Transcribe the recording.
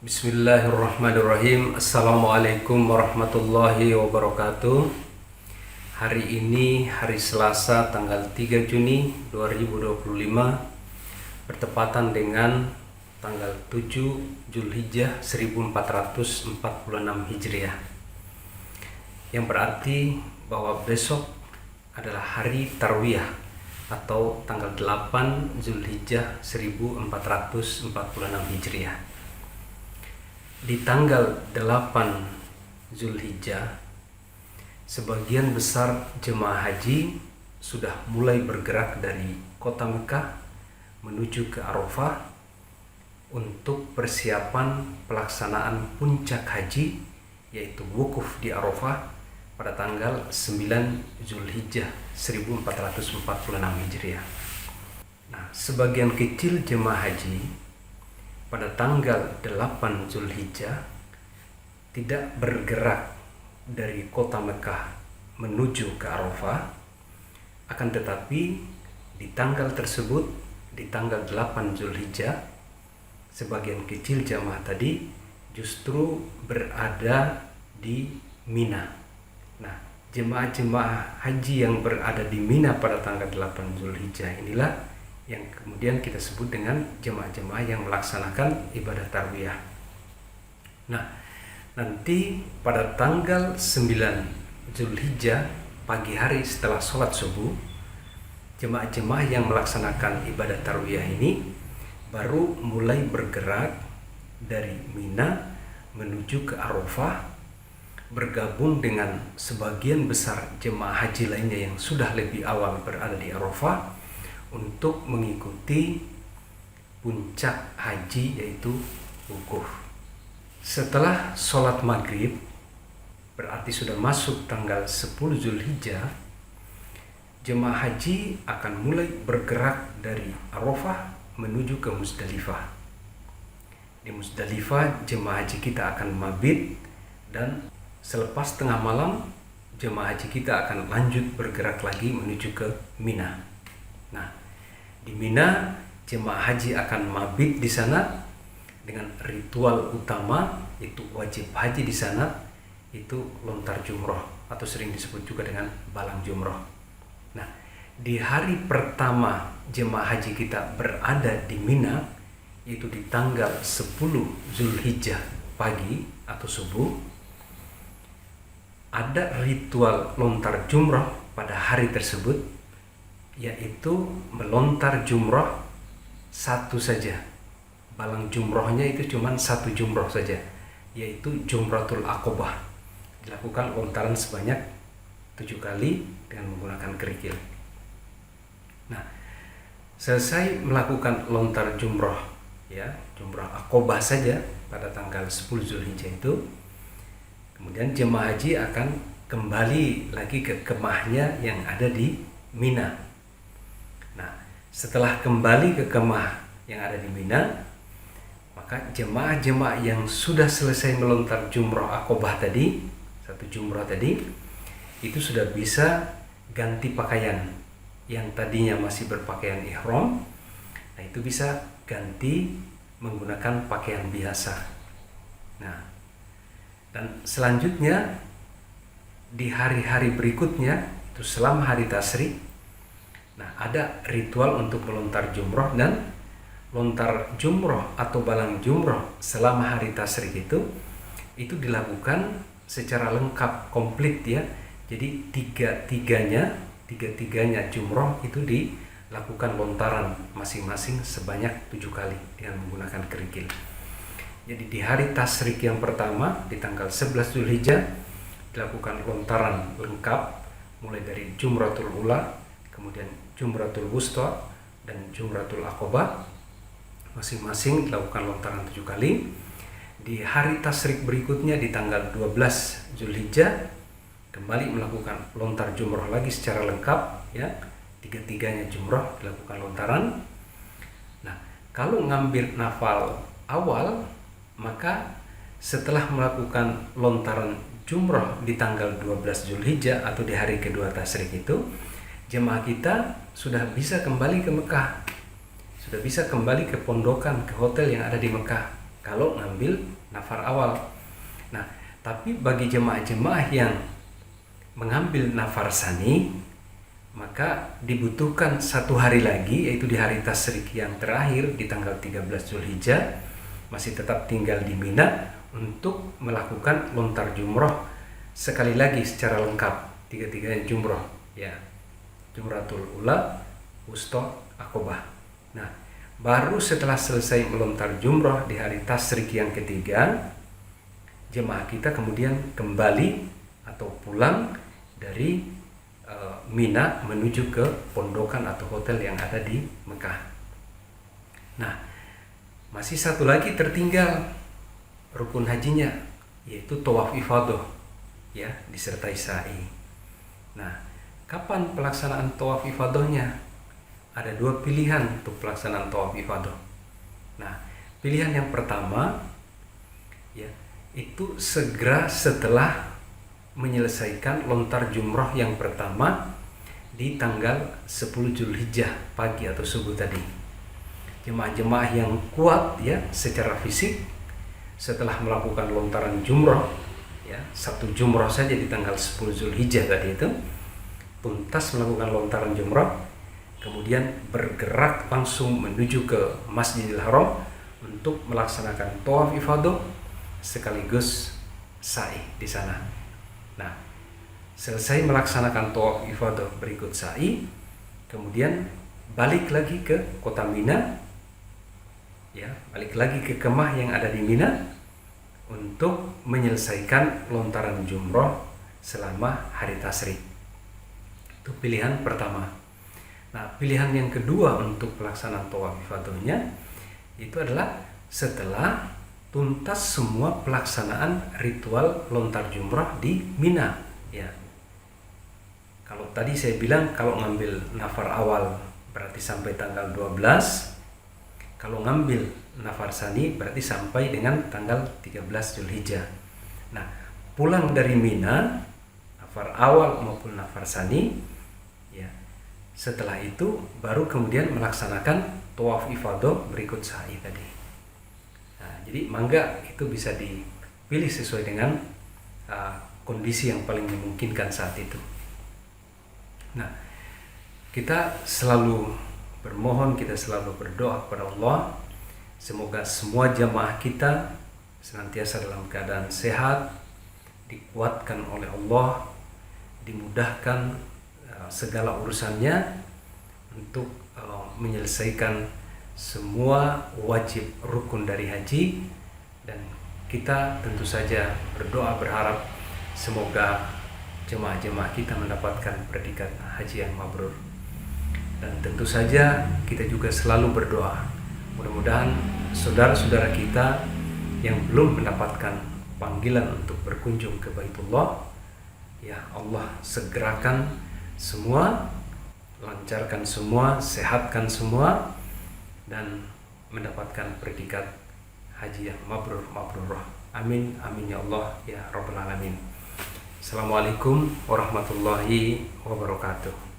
Bismillahirrahmanirrahim. Assalamualaikum warahmatullahi wabarakatuh. Hari ini hari Selasa tanggal 3 Juni 2025 bertepatan dengan tanggal 7 Zulhijjah 1446 Hijriah, yang berarti bahwa besok adalah hari Tarwiyah atau tanggal 8 Zulhijjah 1446 Hijriah. Di tanggal 8 Zulhijjah, sebagian besar jemaah haji sudah mulai bergerak dari kota Mekah menuju ke Arafah untuk persiapan pelaksanaan puncak haji, yaitu wukuf di Arafah pada tanggal 9 Zulhijjah 1446 Hijriah. Nah, sebagian kecil jemaah haji pada tanggal 8 Zulhijjah tidak bergerak dari kota Mekah menuju ke Arafah, akan tetapi di tanggal tersebut, di tanggal 8 Zulhijjah, sebagian kecil jamaah tadi justru berada di Mina. Nah, jemaah-jemaah haji yang berada di Mina pada tanggal 8 Zulhijjah inilah yang kemudian kita sebut dengan jemaah-jemaah yang melaksanakan ibadah tarwiyah. Nah, nanti pada tanggal 9 Zulhijjah pagi hari setelah sholat subuh, jemaah-jemaah yang melaksanakan ibadah tarwiyah ini baru mulai bergerak dari Mina menuju ke Arafah, bergabung dengan sebagian besar jemaah haji lainnya yang sudah lebih awal berada di Arafah untuk mengikuti puncak haji, yaitu wukuf. Setelah sholat maghrib, berarti sudah masuk tanggal 10 Zulhijjah, jemaah haji akan mulai bergerak dari Arafah menuju ke Muzdalifah. Di Muzdalifah jemaah haji kita akan mabit, dan selepas tengah malam jemaah haji kita akan lanjut bergerak lagi menuju ke Mina. Nah, di Mina jemaah haji akan mabit di sana dengan ritual utama, itu wajib haji di sana, itu lontar jumroh atau sering disebut juga dengan balang jumroh. Nah, di hari pertama jemaah haji kita berada di Mina, yaitu di tanggal 10 Zulhijjah pagi atau subuh, ada ritual lontar jumroh pada hari tersebut, yaitu melontar jumroh satu saja. Balang jumrohnya itu cuma satu jumroh saja, yaitu Jumratul Aqobah. Dilakukan lontaran sebanyak 7 kali dengan menggunakan kerikil. Nah, selesai melakukan lontar jumroh, ya, Jumrah Aqobah saja pada tanggal 10 Zulhijjah itu, kemudian jemaah haji akan kembali lagi ke kemahnya yang ada di Mina. Nah, setelah kembali ke kemah yang ada di Mina, maka jemaah-jemaah yang sudah selesai melontar jumrah Aqobah tadi, satu jumrah tadi, itu sudah bisa ganti pakaian. Yang tadinya masih berpakaian ihram, nah itu bisa ganti menggunakan pakaian biasa. Nah, dan selanjutnya di hari-hari berikutnya, itu selama hari tasyrik, nah ada ritual untuk melontar jumroh, dan lontar jumroh atau balang jumroh selama hari tasyrik itu dilakukan secara lengkap, komplit, ya. Jadi tiga-tiganya jumroh itu dilakukan lontaran masing-masing sebanyak 7 kali dengan menggunakan kerikil. Jadi di hari tasyrik yang pertama di tanggal 11 Zulhijjah dilakukan lontaran lengkap, mulai dari Jumratul Ula, kemudian Jumratul Wusta, dan Jumratul Aqobah, masing-masing dilakukan lontaran 7 kali. Di hari tasyrik berikutnya di tanggal 12 Zulhijjah kembali melakukan lontar jumroh lagi secara lengkap, ya, tiga-tiganya jumroh dilakukan lontaran. Nah, kalau ngambil nafal awal, maka setelah melakukan lontaran jumroh di tanggal 12 Zulhijjah atau di hari kedua tasyrik itu, jemaah kita sudah bisa kembali ke Mekah, sudah bisa kembali ke pondokan, ke hotel yang ada di Mekah. kalau ngambil nafar awal. Nah, tapi bagi jemaah-jemaah yang mengambil nafar sani, maka dibutuhkan 1 hari lagi, yaitu di hari tasyrik yang terakhir di tanggal 13 Zulhijjah, masih tetap tinggal di Mina untuk melakukan lontar jumroh sekali lagi secara lengkap, 3-3 jumroh, ya, Jumratul Ula, Wusta, Aqobah. Nah, baru setelah selesai melontar jumroh di hari tasyrik yang ketiga, jemaah kita kemudian kembali atau pulang dari Mina menuju ke pondokan atau hotel yang ada di Mekah. Nah, masih satu lagi tertinggal rukun hajinya, yaitu tawaf ifadah, ya, disertai sa'i. Nah, kapan pelaksanaan tawaf ifadahnya? Ada 2 pilihan untuk pelaksanaan tawaf ifadah. Nah, pilihan yang pertama, ya, itu segera setelah menyelesaikan lontar jumroh yang pertama di tanggal 10 Zulhijjah pagi atau subuh tadi. Jemaah-jemaah yang kuat, ya, secara fisik, setelah melakukan lontaran jumroh, ya, 1 jumroh saja di tanggal 10 Zulhijjah tadi itu, tuntas melakukan lontaran jumroh, kemudian bergerak langsung menuju ke Masjidil Haram untuk melaksanakan tawaf ifadah sekaligus sa'i di sana. Nah, selesai melaksanakan tawaf ifadah berikut sa'i, kemudian balik lagi ke kota Mina, ya, balik lagi ke kemah yang ada di Mina untuk menyelesaikan lontaran jumroh selama hari tasyrik. Itu pilihan pertama. Nah, pilihan yang kedua untuk pelaksanaan tawaf ifadahnya itu adalah setelah tuntas semua pelaksanaan ritual lontar jumrah di Mina, ya. Kalau tadi saya bilang kalau ngambil nafar awal berarti sampai tanggal 12, kalau ngambil nafar sani berarti sampai dengan tanggal 13 Zulhijjah. Nah, pulang dari Mina, nafar awal maupun nafar sani, ya, setelah itu baru kemudian melaksanakan tawaf ifadah berikut sa'i tadi. Nah, jadi mangga itu bisa dipilih sesuai dengan kondisi yang paling memungkinkan saat itu. Nah, kita selalu bermohon, kita selalu berdoa kepada Allah, semoga semua jamaah kita senantiasa dalam keadaan sehat, dikuatkan oleh Allah, dimudahkan segala urusannya untuk menyelesaikan semua wajib rukun dari haji, dan kita tentu saja berdoa berharap semoga jemaah-jemaah kita mendapatkan predikat haji yang mabrur. Dan tentu saja kita juga selalu berdoa mudah-mudahan saudara-saudara kita yang belum mendapatkan panggilan untuk berkunjung ke Baitullah, ya Allah segerakan semua, lancarkan semua, sehatkan semua, dan mendapatkan predikat haji yang mabrurah. Amin, amin ya Allah ya Rabbal Alamin. Assalamualaikum warahmatullahi wabarakatuh.